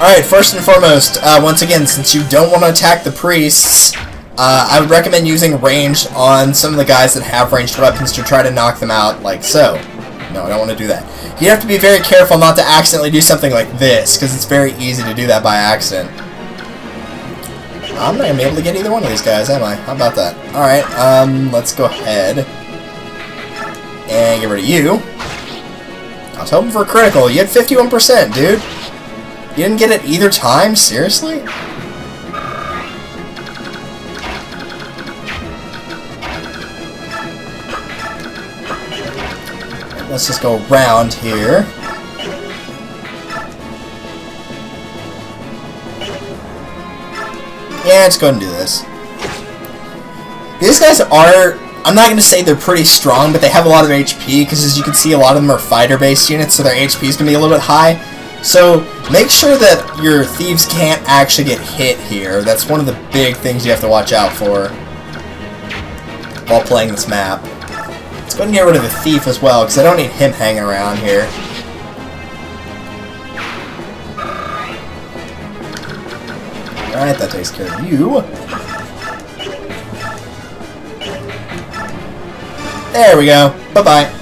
Alright, first and foremost, once again, since you don't want to attack the priests, I would recommend using range on some of the guys that have ranged weapons to try to knock them out, like so. No, I don't want to do that. You have to be very careful not to accidentally do something like this, because it's very easy to do that by accident. I'm not going to be able to get either one of these guys, am I? How about that? Alright, let's go ahead and get rid of you. I was hoping for a critical. You had 51%, dude. You didn't get it either time? Seriously? Let's just go around here. Yeah, let's go ahead and do this. These guys are, I'm not going to say they're pretty strong, but they have a lot of HP, because as you can see, a lot of them are fighter-based units, so their HP is going to be a little bit high. So, make sure that your thieves can't actually get hit here. That's one of the big things you have to watch out for while playing this map. Let's go ahead and get rid of the thief as well, because I don't need him hanging around here. Alright, that takes care of you. There we go. Bye-bye.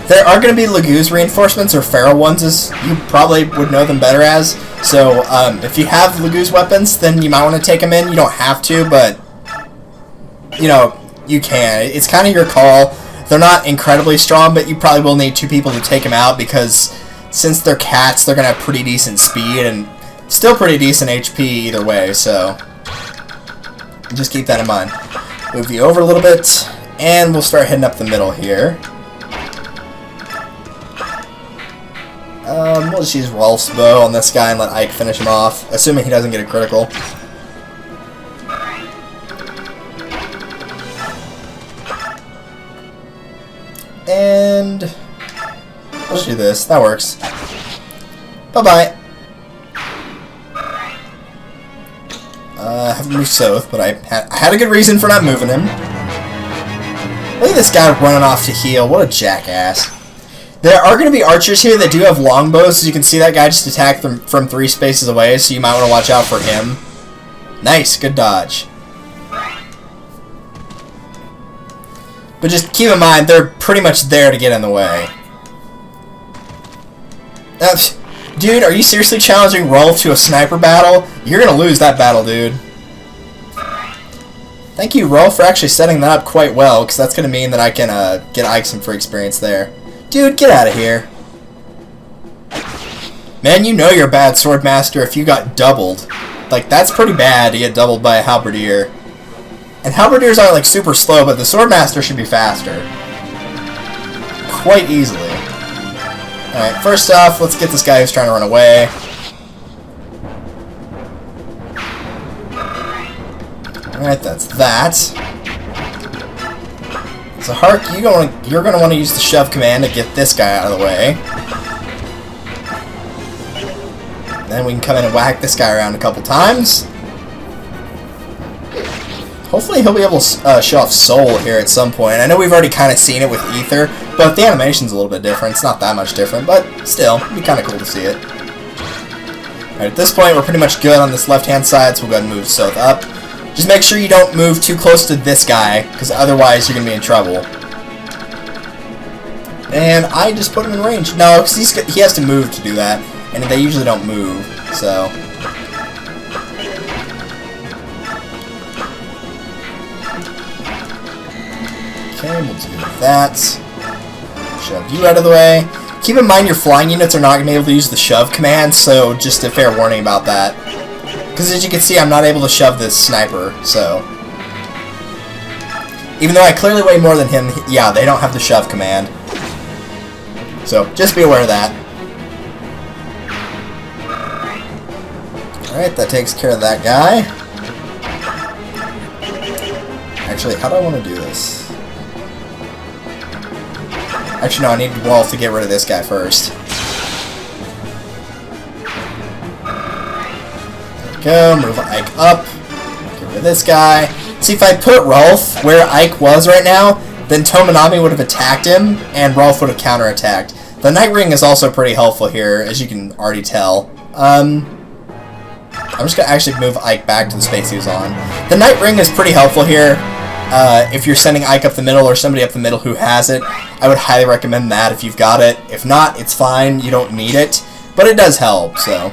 There are going to be Laguz reinforcements, or feral ones, as you probably would know them better as. So, if you have Laguz weapons, then you might want to take them in. You don't have to, but, you know, you can. It's kind of your call. They're not incredibly strong, but you probably will need 2 people to take them out, because since they're cats, they're going to have pretty decent speed, and still pretty decent HP either way, so just keep that in mind. Move you over a little bit, and we'll start heading up the middle here. We'll just use Rolf's bow on this guy and let Ike finish him off, assuming he doesn't get a critical. And let's do this. That works. Bye-bye. I haven't moved south, but I had a good reason for not moving him. Look at this guy running off to heal. What a jackass. There are going to be archers here that do have longbows, so you can see that guy just attacked them from 3 spaces away, so you might want to watch out for him. Nice, good dodge. But just keep in mind, they're pretty much there to get in the way. Dude, are you seriously challenging Rolf to a sniper battle? You're going to lose that battle, dude. Thank you, Rolf, for actually setting that up quite well, because that's going to mean that I can get Ike some free experience there. Dude, get out of here. Man, you know you're a bad swordmaster if you got doubled. Like, that's pretty bad to get doubled by a halberdier. And halberdiers aren't, like, super slow, but the swordmaster should be faster. Quite easily. Alright, first off, let's get this guy who's trying to run away. Alright, that's that. So Hark, you're going to want to use the shove command to get this guy out of the way. Then we can come in and whack this guy around a couple times. Hopefully he'll be able to show off Soul here at some point. I know we've already kind of seen it with Ether, but the animation's a little bit different. It's not that much different, but still, it'd be kind of cool to see it. Alright, at this point, we're pretty much good on this left-hand side, so we'll go ahead and move south up. Just make sure you don't move too close to this guy, because otherwise you're going to be in trouble. And I just put him in range. No, because he has to move to do that, and they usually don't move, so... Okay, we'll do that. Shove you out of the way. Keep in mind your flying units are not going to be able to use the shove command, so just a fair warning about that. Because as you can see, I'm not able to shove this sniper, so... Even though I clearly weigh more than him, yeah, they don't have the shove command. So, just be aware of that. Alright, that takes care of that guy. Actually, how do I want to do this? Actually, no, I need Wolf to get rid of this guy first. Go, move Ike up, get rid of this guy. See, if I put Rolf where Ike was right now, then Tomonami would have attacked him, and Rolf would have counterattacked. The Night Ring is also pretty helpful here, as you can already tell. I'm just going to actually move Ike back to the space he was on. The Night Ring is pretty helpful here. If you're sending Ike up the middle or somebody up the middle who has it, I would highly recommend that if you've got it. If not, it's fine. You don't need it. But it does help, so...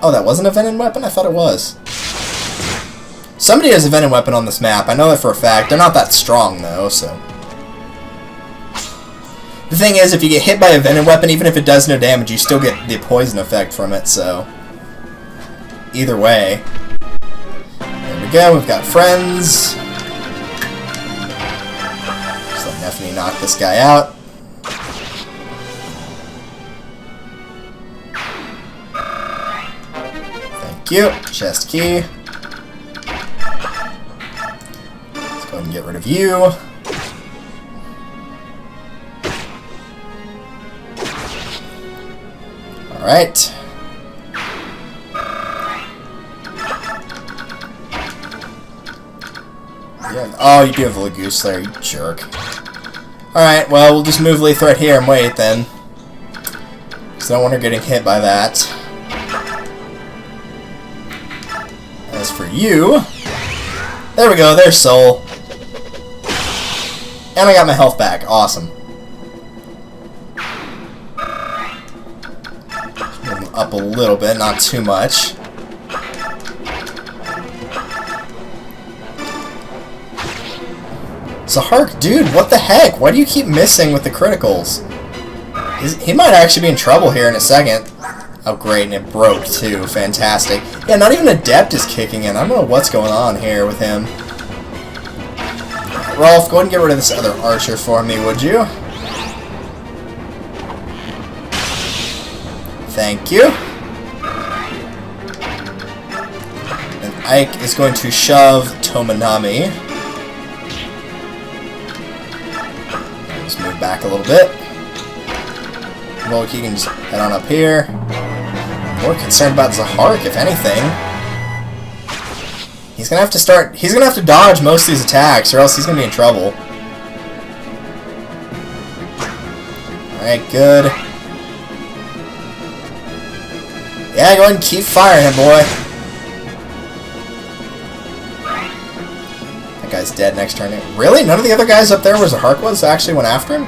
Oh, that wasn't a venom weapon? I thought it was. Somebody has a venom weapon on this map. I know that for a fact. They're not that strong, though, so... The thing is, if you get hit by a venom weapon, even if it does no damage, you still get the poison effect from it, so... Either way. There we go, we've got friends. Just let Neffany knock this guy out. Thank you. Chest key. Let's go ahead and get rid of you. Alright. Yeah. Oh, you do have a Lagoose there, you jerk. Alright, well, we'll just move Lethal right here and wait then. Because I don't want her getting hit by that. As for you... There we go, there's Soul. And I got my health back. Awesome. Move him up a little bit, not too much. Zahark, dude, what the heck? Why do you keep missing with the criticals? He might actually be in trouble here in a second. Oh, great, and it broke, too. Fantastic. Yeah, not even Adept is kicking in. I don't know what's going on here with him. Rolf, go ahead and get rid of this other archer for me, would you? Thank you. And Ike is going to shove Tomonami. Just move back a little bit. Loki can just head on up here. More concerned about Zahark, if anything. He's gonna have to dodge most of these attacks, or else he's gonna be in trouble. Alright, good. Yeah, go ahead and keep firing him, boy. That guy's dead next turn. Really? None of the other guys up there where Zahark was actually went after him?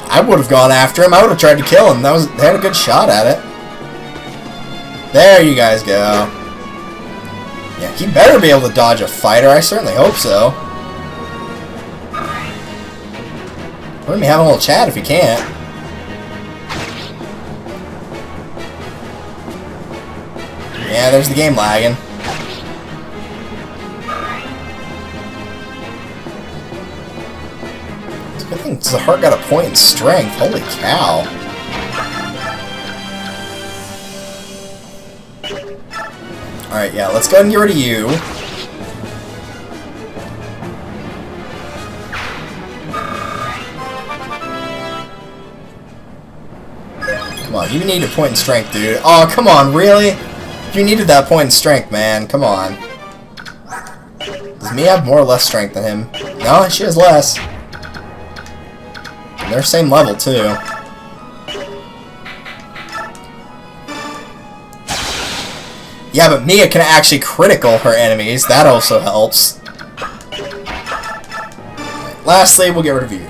I would have gone after him. I would have tried to kill him. They had a good shot at it. There you guys go. Yeah, he better be able to dodge a fighter. I certainly hope so. We're gonna be having a little chat if he can't. Yeah, there's the game lagging. I think Zahark got a point in strength. Holy cow. Alright, yeah, let's go ahead and get rid of you. Come on, you need a point in strength, dude. Oh, come on, really? You needed that point in strength, man. Come on. Does Mia have more or less strength than him? No, she has less. They're same level, too. Yeah, but Mia can actually critical her enemies. That also helps. Right, lastly, we'll get rid of you.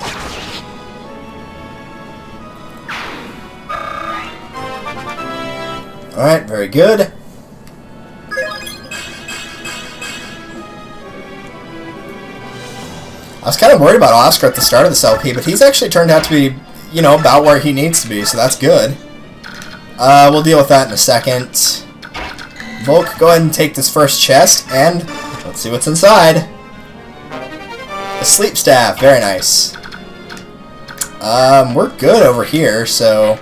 Alright, very good. I was kind of worried about Oscar at the start of this LP, but he's actually turned out to be, you know, about where he needs to be, so that's good. We'll deal with that in a second. Volk, go ahead and take this first chest, and let's see what's inside. A sleep staff, very nice. We're good over here, so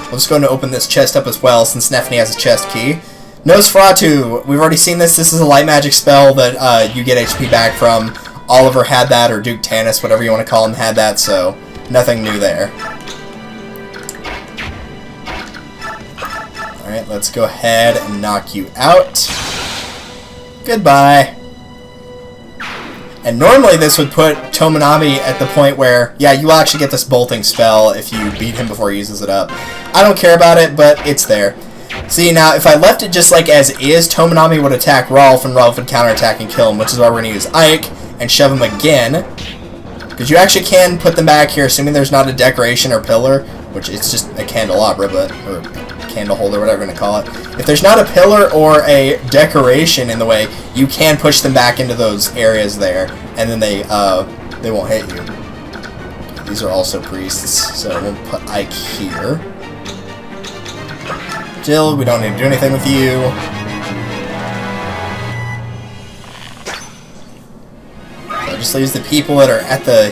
we'll just go ahead and open this chest up as well, since Neffany has a chest key. Nosferatu, we've already seen this. This is a light magic spell that you get HP back from. Oliver had that, or Duke Tanis, whatever you want to call him, had that, so nothing new there. Alright, let's go ahead and knock you out. Goodbye. And normally this would put Tomonami at the point where, yeah, you actually get this bolting spell if you beat him before he uses it up. I don't care about it, but it's there. See, now, if I left it just like as is, Tomonami would attack Rolf, and Rolf would counterattack and kill him, which is why we're going to use Ike and shove him again. Because you actually can put them back here, assuming there's not a decoration or pillar, which it's just a candelabra, but, or candle holder, whatever you're going to call it. If there's not a pillar or a decoration in the way, you can push them back into those areas there, and then they won't hit you. These are also priests, so we'll put Ike here. Jill, we don't need to do anything with you. So it just leaves the people that are at the,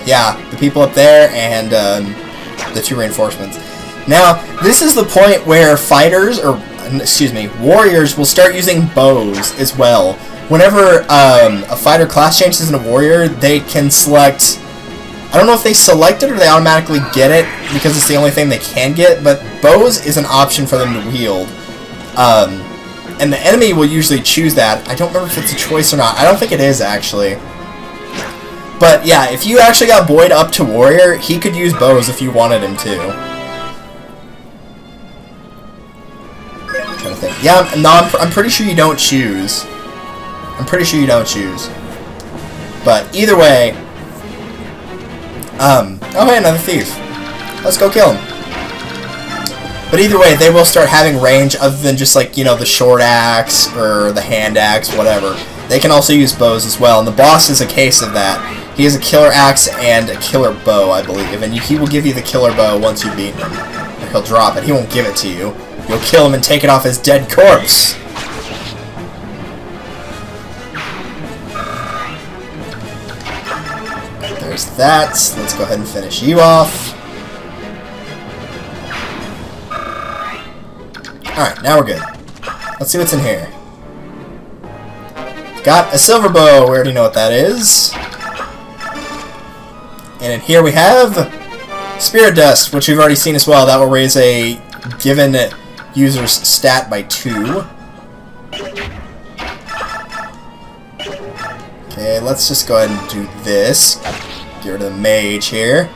the people up there and the 2 reinforcements. Now, this is the point where fighters, or excuse me, warriors will start using bows as well. Whenever a fighter class changes into a warrior, they can select, I don't know if they select it or they automatically get it because it's the only thing they can get, but bows is an option for them to wield. And the enemy will usually choose that. I don't remember if it's a choice or not. I don't think it is, actually. But yeah, if you actually got Boyd up to warrior, he could use bows if you wanted him to. I'm trying to think. Yeah, no, I'm pretty sure you don't choose. I'm pretty sure you don't choose. But either way, oh hey, another thief. Let's go kill him. But either way, they will start having range other than just like, you know, the short axe or the hand axe, whatever. They can also use bows as well, and the boss is a case of that. He has a killer axe and a killer bow, I believe, and he will give you the killer bow once you beat him. Or he'll drop it. He won't give it to you. You'll kill him and take it off his dead corpse. There's that. Let's go ahead and finish you off. Alright, now we're good. Let's see what's in here. Got a silver bow. We already know what that is. And in here we have Spirit Dust, which we've already seen as well. That will raise a given user's stat by 2. Okay, let's just go ahead and do this. Get rid of the mage here.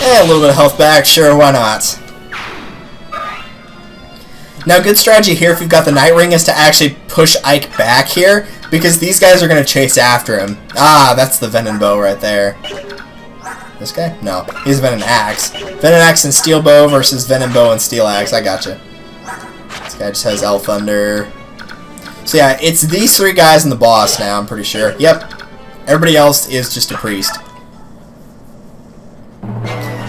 A little bit of health back, sure, why not? Now, good strategy here if you've got the Night Ring is to actually push Ike back here, because these guys are going to chase after him. Ah, that's the Venom Bow right there. This guy? No, he's Venom Axe. Venom Axe and Steel Bow versus Venom Bow and Steel Axe, I gotcha. This guy just has Elf Thunder. So yeah, it's these 3 guys and the boss now, I'm pretty sure. Yep, everybody else is just a priest.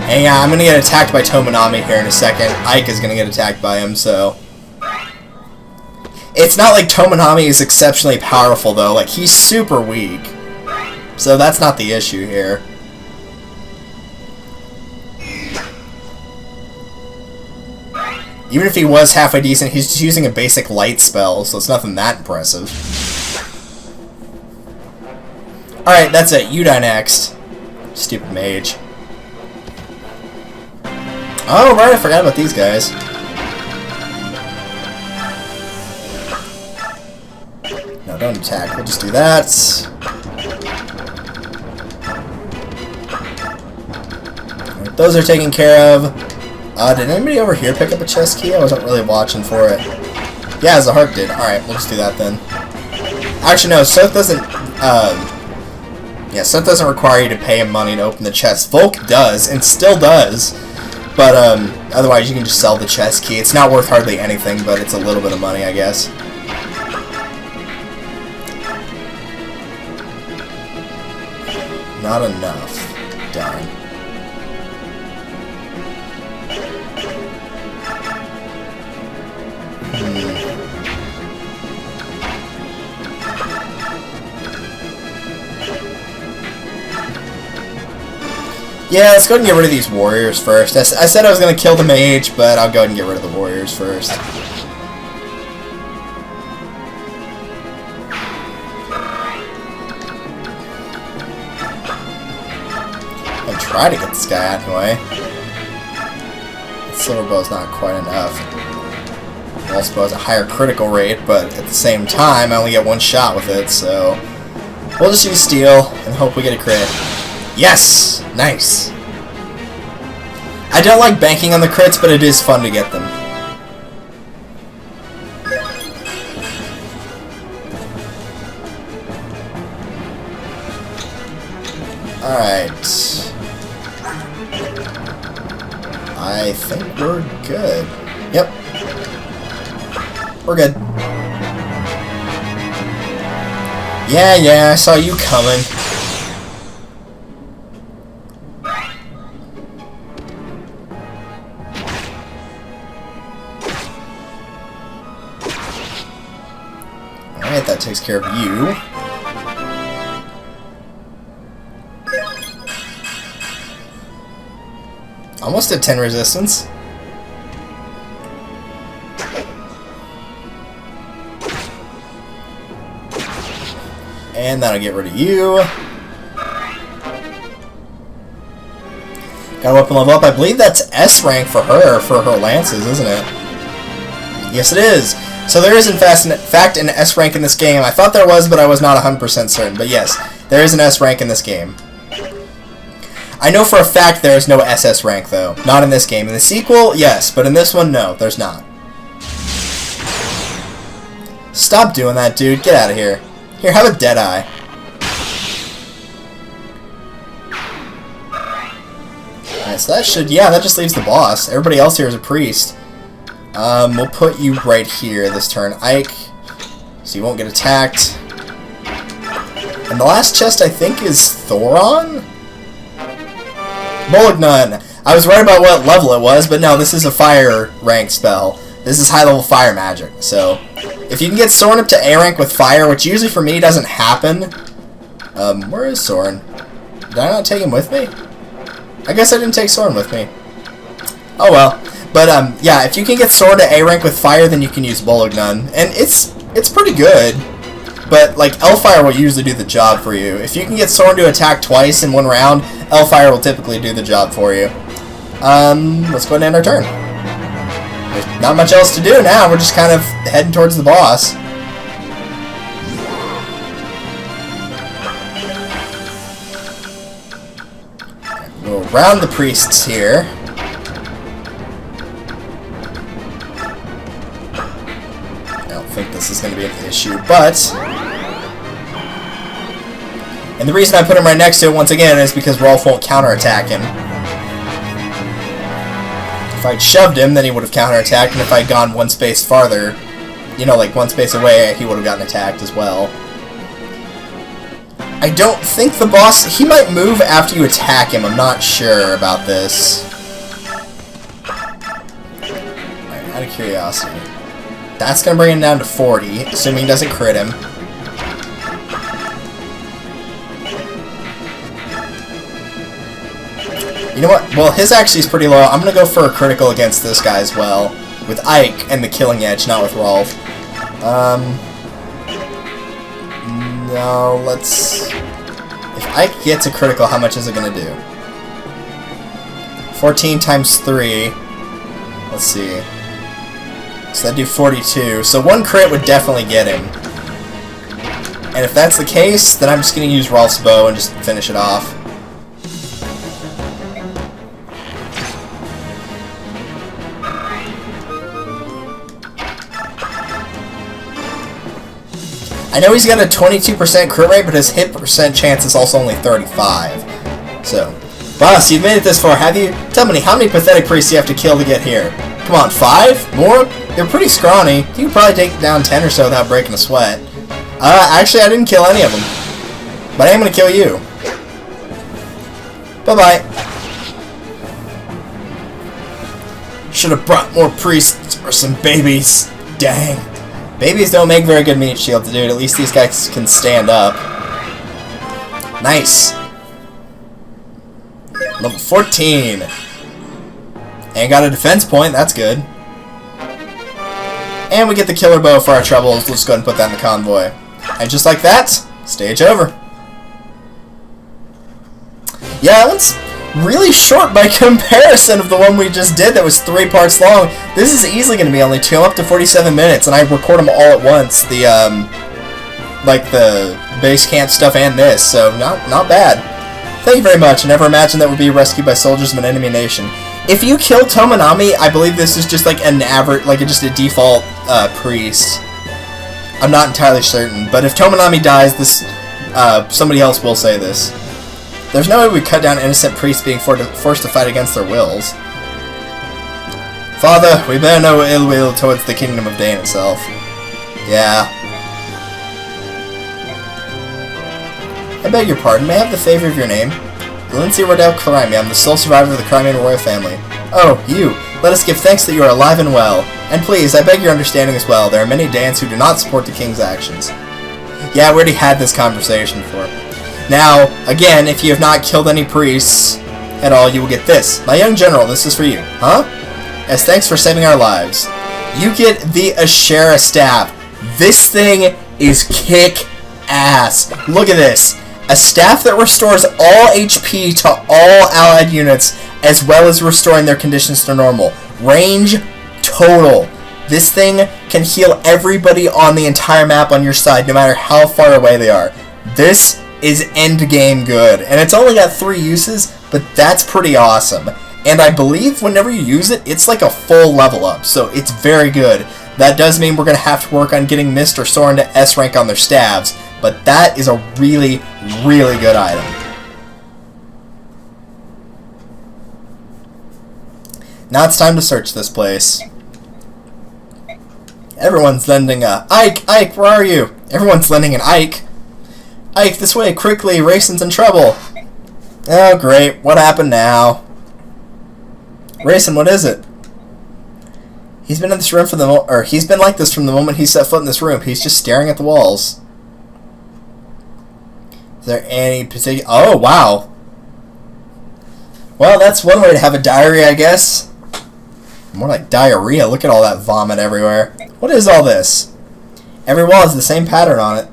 And yeah, I'm going to get attacked by Tomonami here in a second. Ike is going to get attacked by him, so... It's not like Tomonami is exceptionally powerful, though. Like, he's super weak. So that's not the issue here. Even if he was halfway decent, he's just using a basic light spell, so it's nothing that impressive. Alright, that's it. You die next. Stupid mage. Oh, right, I forgot about these guys. No, don't attack. We'll just do that. Right, those are taken care of. Did anybody over here pick up a chest key? I wasn't really watching for it. Yeah, Zahark did. Alright, we'll just do that then. Actually, no, Soth doesn't... yeah, Soth doesn't require you to pay him money to open the chest. Volk does, and still does. But, otherwise you can just sell the chest key. It's not worth hardly anything, but it's a little bit of money, I guess. Not enough. Darn. Yeah, let's go ahead and get rid of these warriors first. I said I was going to kill the mage, but I'll go ahead and get rid of the warriors first. I'll try to get this guy out of the way. The silver bow's not quite enough. It also has a higher critical rate, but at the same time, I only get 1 shot with it, so... We'll just use steel and hope we get a crit. Yes! Nice. I don't like banking on the crits, but it is fun to get them. Alright. I think we're good. Yep. We're good. Yeah, I saw you coming. Alright, that takes care of you. Almost at 10 resistance. And that'll get rid of you. Got a weapon level up. I believe that's S rank for her lances, isn't it? Yes, it is. So there is in fact an S rank in this game. I thought there was, but I was not 100% certain. But yes, there is an S rank in this game. I know for a fact there is no SS rank, though. Not in this game. In the sequel, yes, but in this one, no, there's not. Stop doing that, dude. Get out of here. Here, have a Deadeye. Alright, so that should... Yeah, that just leaves the boss. Everybody else here is a priest. We'll put you right here this turn, Ike. So you won't get attacked. And the last chest, I think, is Thoron? Bolognon. I was right about what level it was, but no, this is a fire rank spell. This is high level fire magic, so... If you can get Soren up to A rank with fire, which usually for me doesn't happen... where is Soren? Did I not take him with me? I guess I didn't take Soren with me. Oh well. But, yeah, if you can get Soren to A rank with fire, then you can use Bolognon. And it's pretty good. But, like, L-Fire will usually do the job for you. If you can get Soren to attack twice in one round, L-Fire will typically do the job for you. Let's go ahead and end our turn. There's not much else to do now. We're just kind of heading towards the boss. We'll round the priests here. I don't think this is going to be an issue, but... And the reason I put him right next to it, once again, is because Rolf won't counterattack him. If I'd shoved him, then he would have counterattacked, and if I'd gone one space farther, you know, like one space away, he would have gotten attacked as well. I don't think the boss... He might move after you attack him. I'm not sure about this. Right, out of curiosity. That's going to bring him down to 40, assuming he doesn't crit him. You know what? Well, his actually is pretty low. I'm going to go for a critical against this guy as well. With Ike and the Killing Edge, not with Rolf. No, let's... If Ike gets a critical, how much is it going to do? 14 times 3. Let's see. So that'd do 42. So one crit would definitely get him. And if that's the case, then I'm just going to use Rolf's bow and just finish it off. I know he's got a 22% crit rate, but his hit percent chance is also only 35. So, boss, you've made it this far, have you? Tell me, how many pathetic priests do you have to kill to get here? Come on, 5? More? They're pretty scrawny. You can probably take down 10 or so without breaking a sweat. Actually, I didn't kill any of them. But I am going to kill you. Bye-bye. Should have brought more priests or some babies. Dang. Babies don't make very good meat shields, dude. At least these guys can stand up. Nice. Level 14. And got a defense point. That's good. And we get the killer bow for our troubles. Let's go ahead and put that in the convoy. And just like that, stage over. Yeah, that one's really short by comparison of the one we just did that was 3 parts long. This is easily going to be only 2. I'm up to 47 minutes, and I record them all at once. like the base camp stuff and this, so not bad. Thank you very much. I never imagined that would be rescued by soldiers of an enemy nation. If you kill Tomonami, I believe this is just like an average, like just a default priest. I'm not entirely certain, but if Tomonami dies, this somebody else will say this. There's no way we cut down innocent priests being forced to fight against their wills. Father, we bear no ill will towards the kingdom of Dane itself. Yeah. I beg your pardon, may I have the favor of your name? Lindsay Rodell Clarimi, I'm the sole survivor of the Crimean royal family. Oh, you! Let us give thanks that you are alive and well. And please, I beg your understanding as well, there are many Danes who do not support the king's actions. Yeah, we already had this conversation before. Now, again, if you have not killed any priests at all, you will get this. My young general, this is for you. Huh? As thanks for saving our lives. You get the Ashera staff. This thing is kick-ass. Look at this. A staff that restores all HP to all allied units, as well as restoring their conditions to normal. Range total. This thing can heal everybody on the entire map on your side, no matter how far away they are. This is endgame good. And it's only got 3 uses, but that's pretty awesome. And I believe whenever you use it, it's like a full level up, so it's very good. That does mean we're going to have to work on getting Mist or Soren to S rank on their staves, but that is a really, really good item. Now it's time to search this place. Everyone's lending a... Ike, where are you? Everyone's lending an Ike. Ike, this way, quickly, Rayson's in trouble. Oh, great, what happened now? Rayson, what is it? He's been in this room he's been like this from the moment he set foot in this room. He's just staring at the walls. Is there any particular... Oh, wow. Well, that's one way to have a diary, I guess. More like diarrhea. Look at all that vomit everywhere. What is all this? Every wall has the same pattern on it.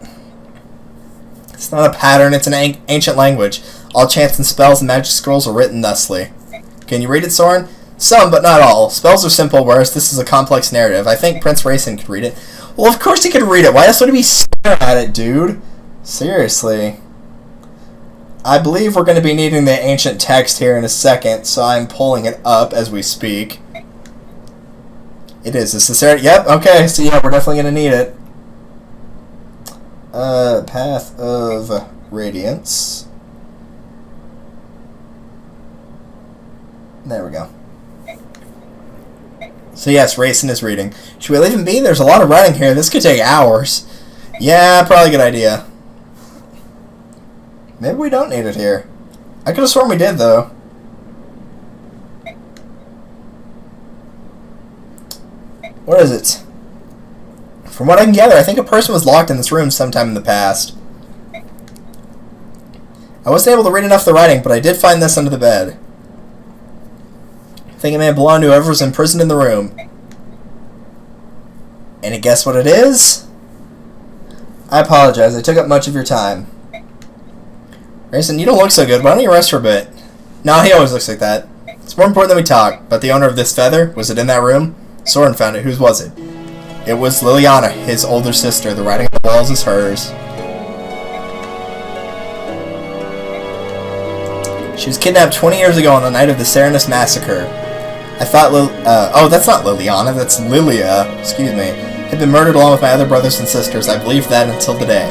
It's not a pattern, it's an ancient language. All chants and spells and magic scrolls are written thusly. Can you read it, Soren? Some, but not all. Spells are simple, whereas this is a complex narrative. I think Prince Rayson could read it. Well, of course he could read it. Why else would he be staring at it, dude? Seriously. I believe we're going to be needing the ancient text here in a second, so I'm pulling it up as we speak. It is. Is this there? Yep, okay, so yeah, we're definitely going to need it. Path of Radiance. There we go. So yes, Rayson is reading. Should we leave him be? There's a lot of writing here. This could take hours. Yeah, probably a good idea. Maybe we don't need it here. I could have sworn we did, though. What is it? From what I can gather, I think a person was locked in this room sometime in the past. I wasn't able to read enough of the writing, but I did find this under the bed. I think it may have belonged to whoever was imprisoned in the room. Any guess what it is? I apologize, I took up much of your time. Grayson, you don't look so good. Why don't you rest for a bit? No, he always looks like that. It's more important that we talk. But the owner of this feather, was it in that room? Soren found it. Whose was it? It was Liliana, his older sister. The writing on the walls is hers. She was kidnapped 20 years ago on the night of the Serenus Massacre. I thought oh, that's not Liliana, that's Lilia, excuse me, had been murdered along with my other brothers and sisters. I believed that until today.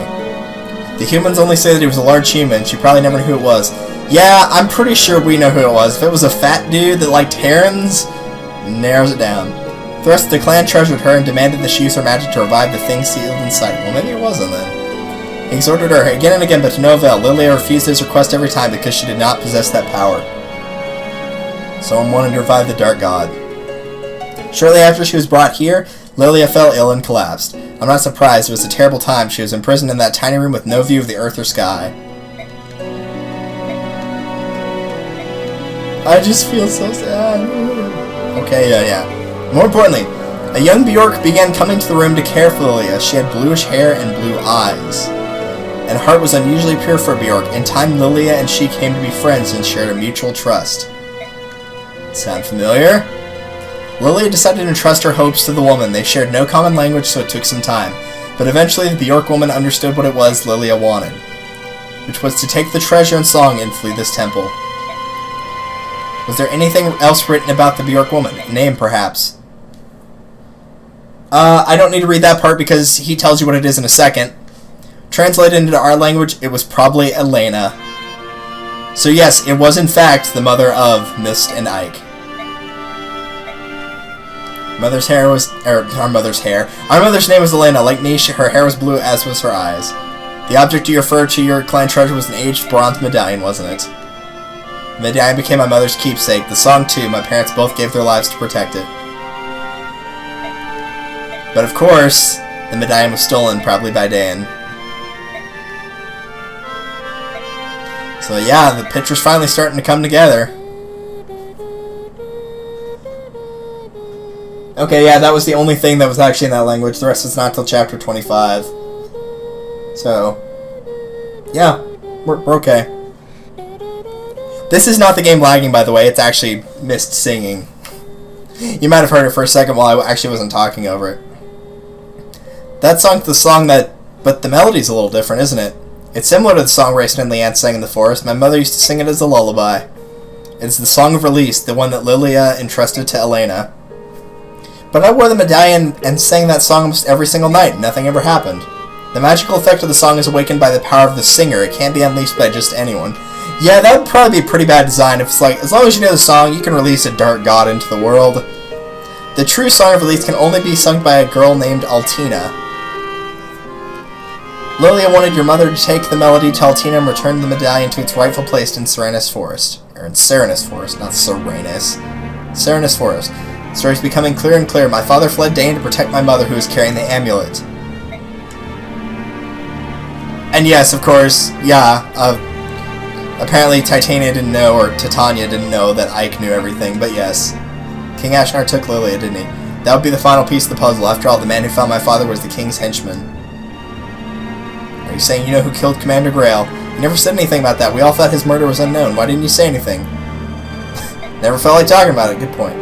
The humans only say that he was a large human. She probably never knew who it was. Yeah, I'm pretty sure we know who it was. If it was a fat dude that liked herons, narrows it down. The rest of the clan treasured her and demanded that she use her magic to revive the thing sealed inside. Well, maybe it wasn't then. He exhorted her again and again, but to no avail. Lilia refused his request every time because she did not possess that power. Someone wanted to revive the Dark God. Shortly after she was brought here, Lilia fell ill and collapsed. I'm not surprised. It was a terrible time. She was imprisoned in that tiny room with no view of the earth or sky. I just feel so sad. Okay, yeah. More importantly, a young Bjork began coming to the room to care for Lilia. She had bluish hair and blue eyes. And heart was unusually pure for Bjork. In time, Lilia and she came to be friends and shared a mutual trust. Sound familiar? Lilia decided to entrust her hopes to the woman. They shared no common language, so it took some time. But eventually the Bjork woman understood what it was Lilia wanted, which was to take the treasure and song and flee this temple. Was there anything else written about the Bjork woman? A name, perhaps? I don't need to read that part because he tells you what it is in a second. Translated into our language, it was probably Elena. So yes, it was in fact the mother of Mist and Ike. Mother's hair was... our mother's hair. Our mother's name was Elena. Like me, her hair was blue, as was her eyes. The object you referred to your clan treasure was an aged bronze medallion, wasn't it? The medallion became my mother's keepsake. The song, too. My parents both gave their lives to protect it. But of course, the medallion was stolen, probably by Dan. So yeah, the picture's finally starting to come together. Okay, yeah, that was the only thing that was actually in that language. The rest is not till chapter 25. So, yeah, we're okay. This is not the game lagging, by the way. It's actually Mist singing. You might have heard it for a second while I actually wasn't talking over it. That song's the song that... but the melody's a little different, isn't it? It's similar to the song Raisin and Leanne sang in the forest. My mother used to sing it as a lullaby. It's the song of release, the one that Lilia entrusted to Elena. But I wore the medallion and sang that song almost every single night. Nothing ever happened. The magical effect of the song is awakened by the power of the singer. It can't be unleashed by just anyone. Yeah, that would probably be a pretty bad design if it's like, as long as you know the song, you can release a dark god into the world. The true song of release can only be sung by a girl named Altina. Lilia wanted your mother to take the melody to Altina and return the medallion to its rightful place in Serenus Forest. Or in Serenus Forest, not Serenus. Serenus Forest. The story's becoming clearer and clearer. My father fled Dane to protect my mother who was carrying the amulet. And yes, of course, yeah, apparently Titania didn't know, or Titania didn't know that Ike knew everything, but yes. King Ashnar took Lilia, didn't he? That would be the final piece of the puzzle. After all, the man who found my father was the king's henchman. Are you saying you know who killed Commander Grail? You never said anything about that. We all thought his murder was unknown. Why didn't you say anything? Never felt like talking about it. Good point.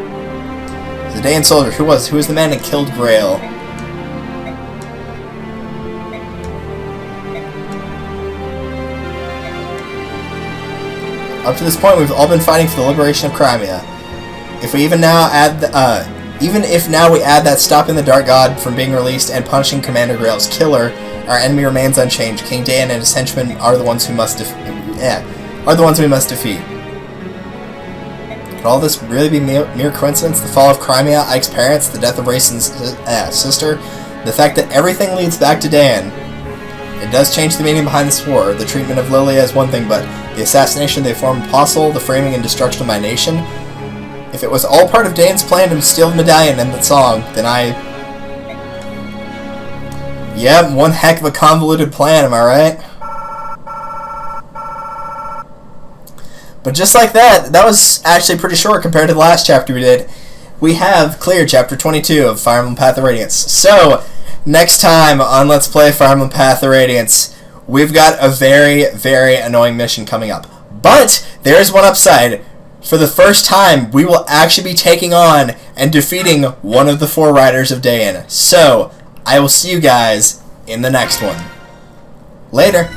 The Daean soldier. Who was the man that killed Grail? Up to this point, we've all been fighting for the liberation of Crimea. If we even now add, even if now we add that stopping the Dark God from being released and punishing Commander Grail's killer, our enemy remains unchanged. King Daean and his henchmen are the ones who must we must defeat. Could all this really be mere coincidence? The fall of Crimea, Ike's parents, the death of Raisin's sister, the fact that everything leads back to Dan. It does change the meaning behind this war. The treatment of Lilia is one thing, but the assassination of the former apostle, the framing and destruction of my nation. If it was all part of Dane's plan to steal the medallion and the song, then yeah, one heck of a convoluted plan, am I right? But just like that, that was actually pretty short compared to the last chapter we did. We have cleared chapter 22 of Fire Emblem Path of Radiance. So, next time on Let's Play Fire Emblem Path of Radiance, we've got a very, very annoying mission coming up. But, there's one upside. For the first time, we will actually be taking on and defeating one of the 4 Riders of Daean. So, I will see you guys in the next one. Later.